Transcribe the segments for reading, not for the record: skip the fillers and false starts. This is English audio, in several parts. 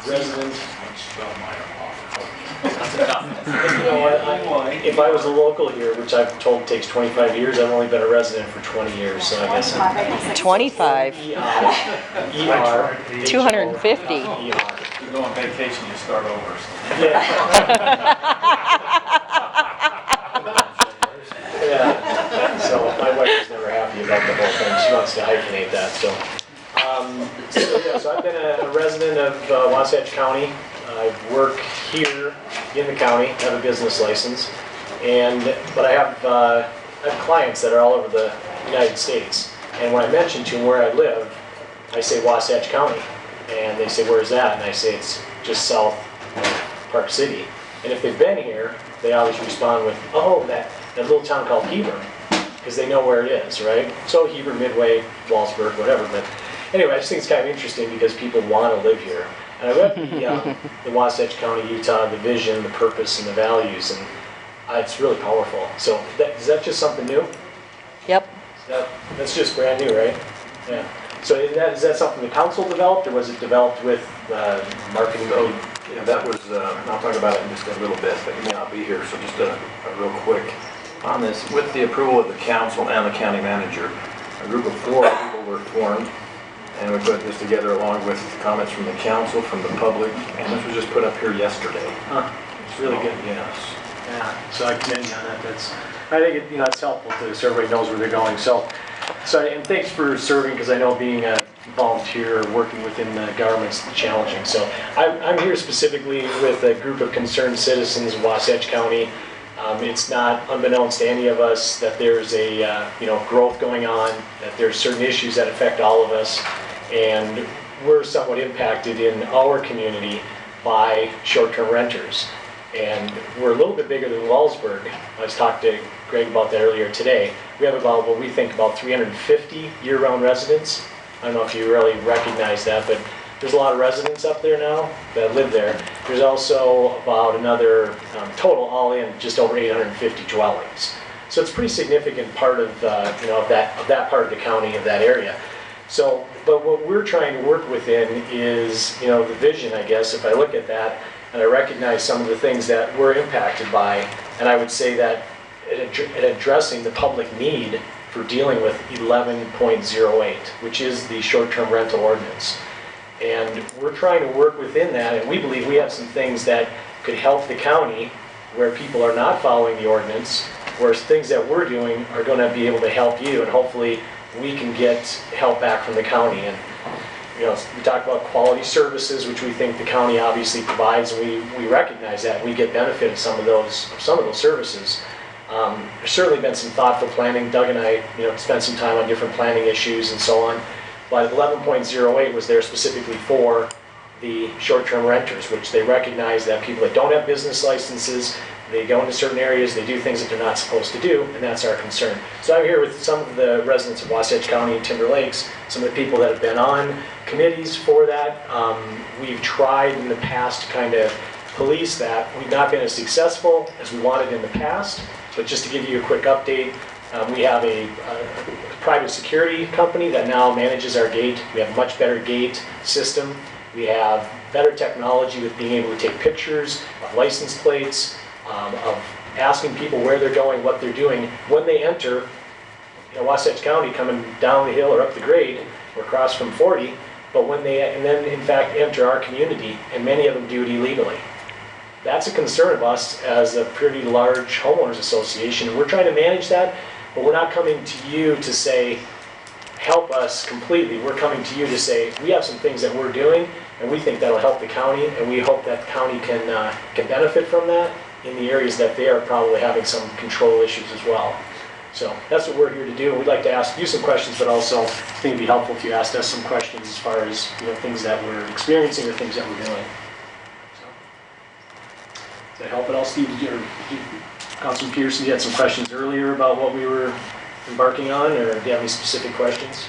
resident. That's a tough one. You know what, if I was a local here, which I've told takes 25 years, I've only been a resident for 20 years, so I guess. 25. ER. 250. ER. You go on vacation, you start over. So. Yeah, so my wife is never happy about the whole thing. She wants to hyphenate that, so. So I've been a resident of Wasatch County. I work here in the county, have a business license, but I have clients that are all over the United States. And when I mention to them where I live, I say Wasatch County, and they say, where's that? And I say it's just south of Park City. And if they've been here, they always respond with, oh, that little town called Heber, because they know where it is, right? So Heber, Midway, Wallsburg, whatever. But anyway, I just think it's kind of interesting because people want to live here. And I read the Wasatch County, Utah, the vision, the purpose, and the values, and it's really powerful. So is that just something new? Yep. That's just brand new, right? Yeah. So is that something the council developed, or was it developed with marketing? Yeah, that was, I'll talk about it in just a little bit, but you may not be here, so just a real quick on this. With the approval of the council and the county manager, a group of 4 people were formed, and we put this together along with comments from the council, from the public, and this was just put up here yesterday. It's really good. Yes. Yeah, so I commend you on that. I think it's helpful so everybody knows where they're going. So and thanks for serving, because I know being a volunteer working within the government's challenging. So I'm here specifically with a group of concerned citizens of Wasatch County. It's not unbeknownst to any of us that there's a growth going on, that there's certain issues that affect all of us, and we're somewhat impacted in our community by short-term renters. And we're a little bit bigger than Wallsburg. I was talking to Greg about that earlier today. We have about what we think about 350 year-round residents. I don't know if you really recognize that, but there's a lot of residents up there now that live there. There's also about another total, all in, just over 850 dwellings. So it's a pretty significant part of that part of the county, of that area. So, but what we're trying to work within is the vision, I guess. If I look at that and I recognize some of the things that we're impacted by, and I would say that at addressing the public need for dealing with 11.08, which is the short-term rental ordinance. And we're trying to work within that, and we believe we have some things that could help the county where people are not following the ordinance, whereas things that we're doing are going to be able to help you, and hopefully we can get help back from the county. And we talk about quality services, which we think the county obviously provides, and we recognize that. We get benefit of some of those services. There's certainly been some thoughtful planning. Doug and I spent some time on different planning issues and so on. But 11.08 was there specifically for the short-term renters, which they recognize that people that don't have business licenses, they go into certain areas, they do things that they're not supposed to do, and that's our concern. So I'm here with some of the residents of Wasatch County and Timberlakes, some of the people that have been on committees for that. We've tried in the past to kind of police that. We've not been as successful as we wanted in the past, but just to give you a quick update, we have a private security company that now manages our gate. We have a much better gate system. We have better technology with being able to take pictures of license plates, of asking people where they're going, what they're doing. When they enter Wasatch County, coming down the hill or up the grade, or across from 40, but when they then in fact enter our community, and many of them do it illegally. That's a concern of us as a pretty large homeowners association, and we're trying to manage that, but we're not coming to you to say, help us completely. We're coming to you to say, we have some things that we're doing, and we think that'll help the county, and we hope that the county can benefit from that in the areas that they are probably having some control issues as well. So that's what we're here to do. We'd like to ask you some questions, but also I think it'd be helpful if you asked us some questions as far as things that we're experiencing or things that we're doing. Does that help at all, Steve? Councilman Pearson, you had some questions earlier about what we were embarking on, or do you have any specific questions?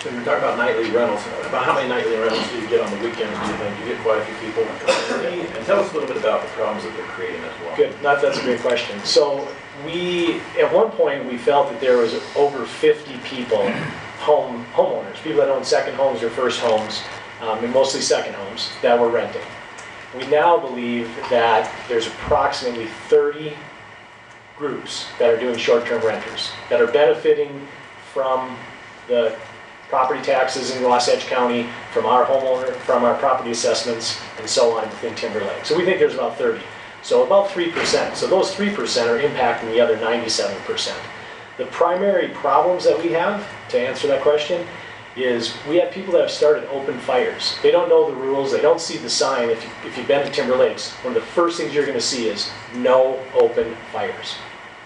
So you're talking about nightly rentals. About how many nightly rentals do you get on the weekends? Do you think you get quite a few people in the community? And tell us a little bit about the problems that they're creating as well. Good, that's a great question. So at one point, we felt that there was over 50 people, homeowners, people that own second homes or first homes, and mostly second homes that we're renting. We now believe that there's approximately 30 groups that are doing short-term renters, that are benefiting from the property taxes in Wasatch County, from our homeowner, from our property assessments, and so on within Timberlake. So we think there's about 30. So about 3%. So those 3% are impacting the other 97%. The primary problems that we have, to answer that question, is we have people that have started open fires. They don't know the rules, they don't see the sign. If you've been to Timberlakes, one of the first things you're gonna see is no open fires.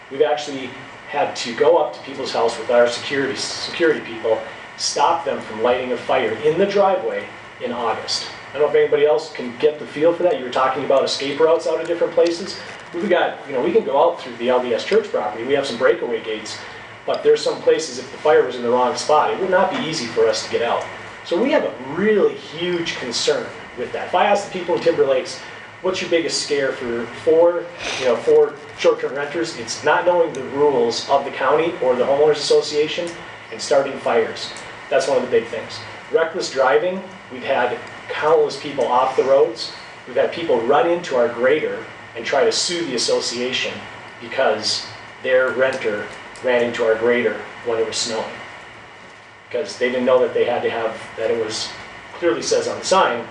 We've actually had to go up to people's house with our security people, stop them from lighting a fire in the driveway in August. I don't know if anybody else can get the feel for that. You were talking about escape routes out of different places. We've got, we can go out through the LDS church property. We have some breakaway gates, but there's some places if the fire was in the wrong spot, it would not be easy for us to get out. So we have a really huge concern with that. If I ask the people in Timberlakes, what's your biggest scare for short-term renters? It's not knowing the rules of the county or the homeowners association and starting fires. That's one of the big things. Reckless driving, we've had countless people off the roads. We've had people run into our grader and try to sue the association because their renter ran into our grader when it was snowing. Because they didn't know that they had to have, that it was, clearly says on the sign,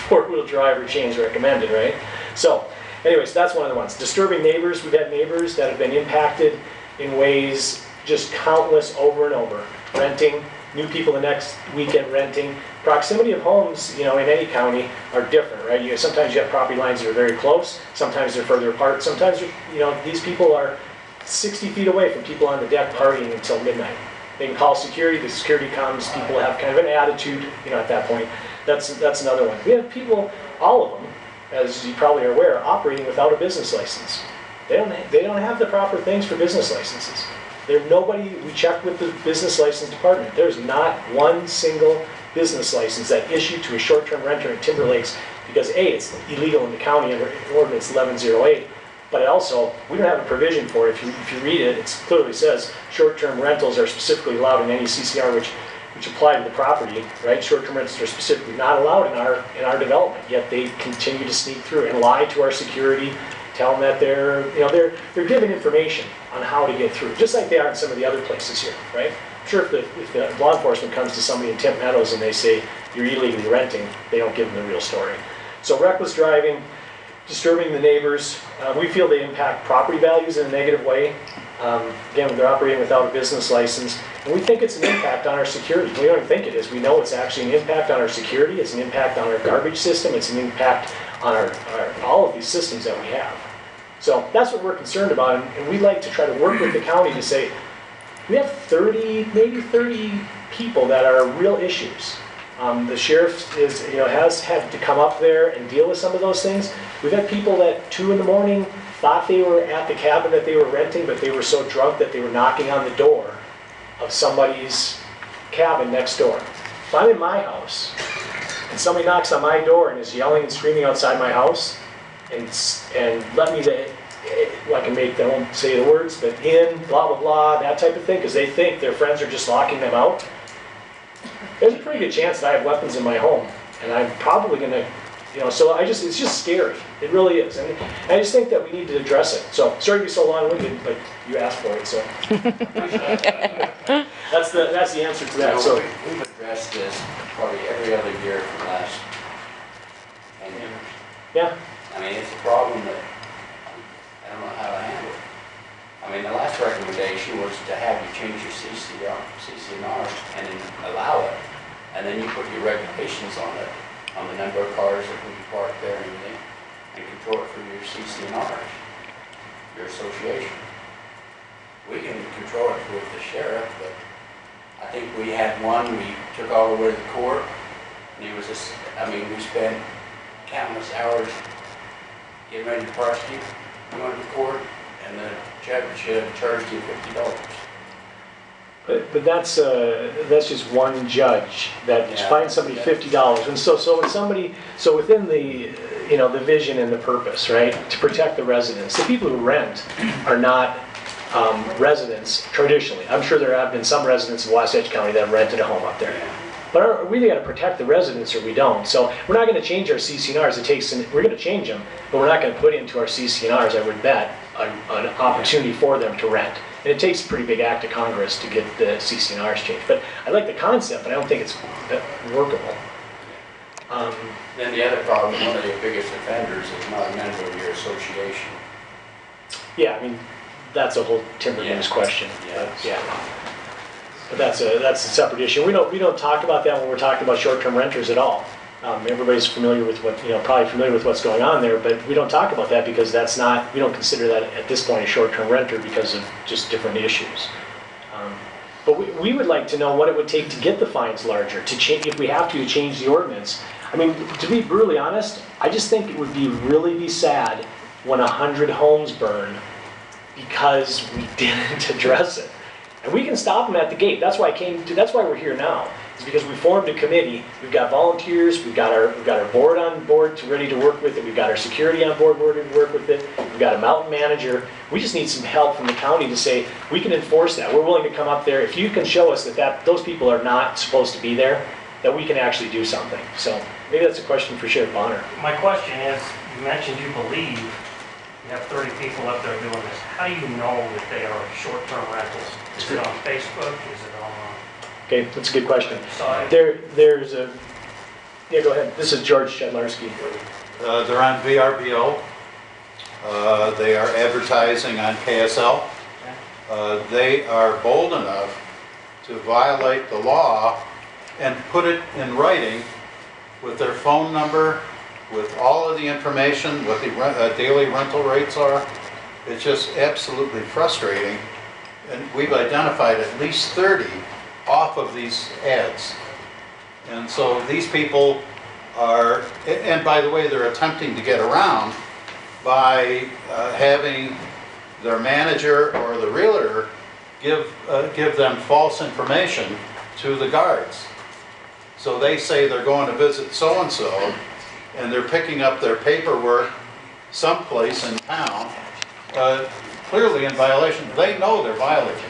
four-wheel drive or chains recommended, right? So, anyways, that's one of the ones. Disturbing neighbors, we've had neighbors that have been impacted in ways just countless over and over. Renting, new people the next weekend renting. Proximity of homes, in any county are different, right? Sometimes you have property lines that are very close, sometimes they're further apart, sometimes, these people are 60 feet away from people on the deck partying until midnight. They can call security, the security comes, people have kind of an attitude, at that point. That's another one. We have people, all of them, as you probably are aware, operating without a business license. They don't have the proper things for business licenses. There's nobody, we checked with the business license department, there's not one single business license that issued to a short-term renter in Timberlakes because A, it's illegal in the county under ordinance 1108, but also, we don't have a provision for it. If you read it, it clearly says short-term rentals are specifically allowed in any CCR which apply to the property, right? Short-term rentals are specifically not allowed in our development, yet they continue to sneak through and lie to our security, tell them that they're giving information on how to get through, just like they are in some of the other places here, right? I'm sure if the law enforcement comes to somebody in Temp Meadows and they say you're illegally renting, they don't give them the real story. So reckless driving, disturbing the neighbors, we feel they impact property values in a negative way. Again, they're operating without a business license, and we think it's an impact on our security. We don't even think it is. We know it's actually an impact on our security, it's an impact on our garbage system, it's an impact on all of these systems that we have. So that's what we're concerned about, and we'd like to try to work with the county to say, we have maybe 30 people that are real issues. The sheriff has had to come up there and deal with some of those things. We've had people that 2 in the morning thought they were at the cabin that they were renting, but they were so drunk that they were knocking on the door of somebody's cabin next door. If I'm in my house and somebody knocks on my door and is yelling and screaming outside my house and let me I can make them say the words, but in, blah, blah, blah, that type of thing, because they think their friends are just locking them out. There's a pretty good chance that I have weapons in my home, and I'm probably gonna, so it's just scary. It really is, and I just think that we need to address it. So, sorry to be so long-winded, but you asked for it, so. That's the answer to that, so. We've addressed this probably every other year for the last 10 years. Yeah. I mean, it's a problem that I don't know how to handle it. I mean, the last recommendation was to have you change your CCNR and then allow it. And then you put your regulations on it, on the number of cars that will be parked there and everything, and control it for your CCNRs, your association. We can control it with the sheriff, but I think we had one, we took all the way to the court, and he was just, we spent countless hours getting ready to prosecute, going to court, and the judge charged you $50. But that's just one judge that finds somebody $50, and so within the vision and the purpose, right, to protect the residents. The people who rent are not residents traditionally. I'm sure there have been some residents of Wasatch County that have rented a home up there. But we either got to protect the residents or we don't. So we're not going to change our CCNRs. We're going to change them, but we're not going to put into our CCNRs, I would bet, an opportunity for them to rent. And it takes a pretty big act of Congress to get the CCNRs changed. But I like the concept, but I don't think it's workable. Then the other problem, one of your biggest offenders is not a member of your association. Yeah, I mean, that's a whole timber Yeah. use question. Yeah. But, yeah. But that's a separate issue. We don't talk about that when we're talking about short-term renters at all. Everybody's familiar with probably familiar with what's going on there, but we don't talk about that because we don't consider that at this point a short-term renter because of just different issues. But we would like to know what it would take to get the fines larger, to change, if we have to change the ordinance. I mean, to be brutally honest, I just think it would really be sad when 100 homes burn because we didn't address it. And we can stop them at the gate. That's why that's why we're here now. It's because we formed a committee. We've got volunteers. We've got our board on board ready to work with it. We've got our security on board ready to work with it. We've got a mountain manager. We just need some help from the county to say we can enforce that. We're willing to come up there. If you can show us that those people are not supposed to be there, that we can actually do something. So maybe that's a question for Sheriff Bonner. My question is, you mentioned you believe you have 30 people up there doing this. How do you know that they are short-term rentals? Is it on Facebook? Is it on Okay, that's a good question. site? There's a, yeah, go ahead. This is George Chetlarski. They're on VRBO. They are advertising on KSL. They are bold enough to violate the law and put it in writing with their phone number, with all of the information, what the daily rental rates are. It's just absolutely frustrating. And we've identified at least 30 off of these ads. And so these people are, and by the way, they're attempting to get around by having their manager or the realtor give them false information to the guards. So they say they're going to visit so-and-so, and they're picking up their paperwork someplace in town, clearly in violation. They know they're violating